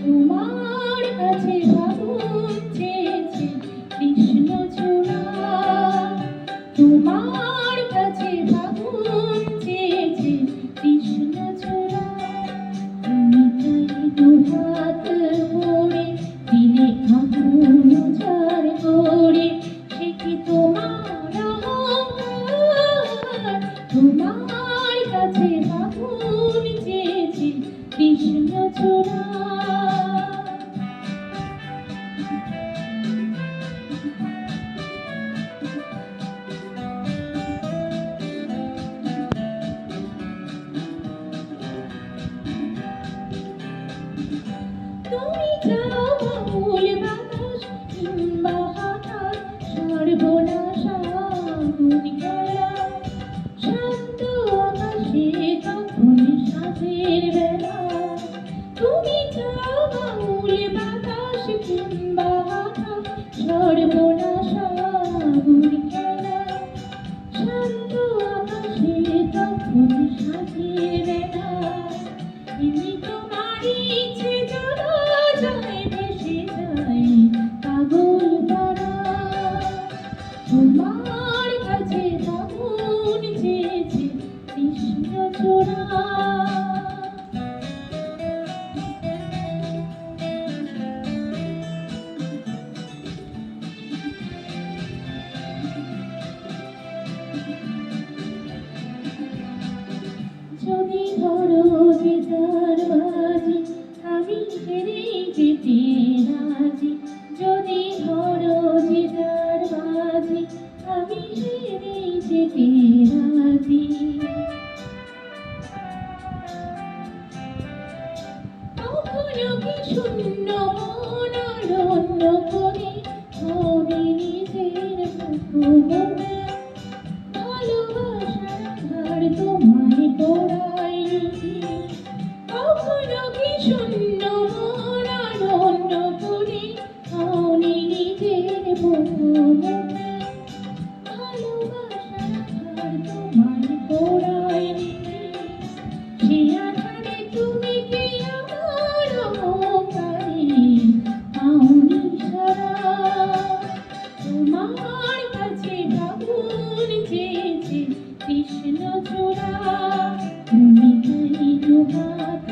তোমার কাছে ভাবুন চেয়েছে কৃষ্ণচূড়া, তোমার কাছে ভাবুন চেয়েছে কৃষ্ণচূড়া। তুমি তাই দুহাত ভরে দিলে আগুন ঝাড় করে, সে কি তোমার অহংকার? তোমার কাছে ভাবুন চেয়েছে কৃষ্ণচূড়া। তুমি চাও বাউল বাতাস কিংবা হঠাৎ সর্বনাশ আগুন খেলা, শান্ত আকাশে তখন সাঁঝের বেলা। তুমি চাও বাউল বাতাস কিংবা হঠাৎ সর্বনাশ আগুন খেলা, শান্ত আকাশে তখন সাঁঝের বেলা। এমনি তোমারই ইচ্ছে চলো যায় ভেসে যায় পাগল পাড়া। তোমার কাছে ভাবুন চেয়েছে কৃষ্ণচূড়া। যদি ধরো যে তার বাজি, আমি হেরে যেতে রাজি। যদি ধরো যে তার বাজি, আমি হেরে যেতে রাজি। কখনো কি শূন্য মন অরণ্য করে ধরে নিজের মুখোমুখি, ভালোবাসার আধার তোমায় পোড়ায়নি। কখনো কি শূন্য মন অরণ্য করে ধরে নিজের মুখোমুখি, ভালোবাসার আধার তোমায় পোড়ায়নি। সে আধারে তুমি কি আমার অহংকারে পাওনি সারা? তোমার কাছে ভাবুন চেয়েছে কৃষ্ণচূড়া। তুমি তাই দুহাত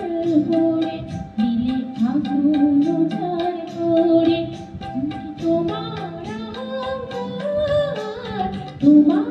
ভরে দিলে আগুন ঝাড় করে, তুমি তোমার অহংকার? তোমার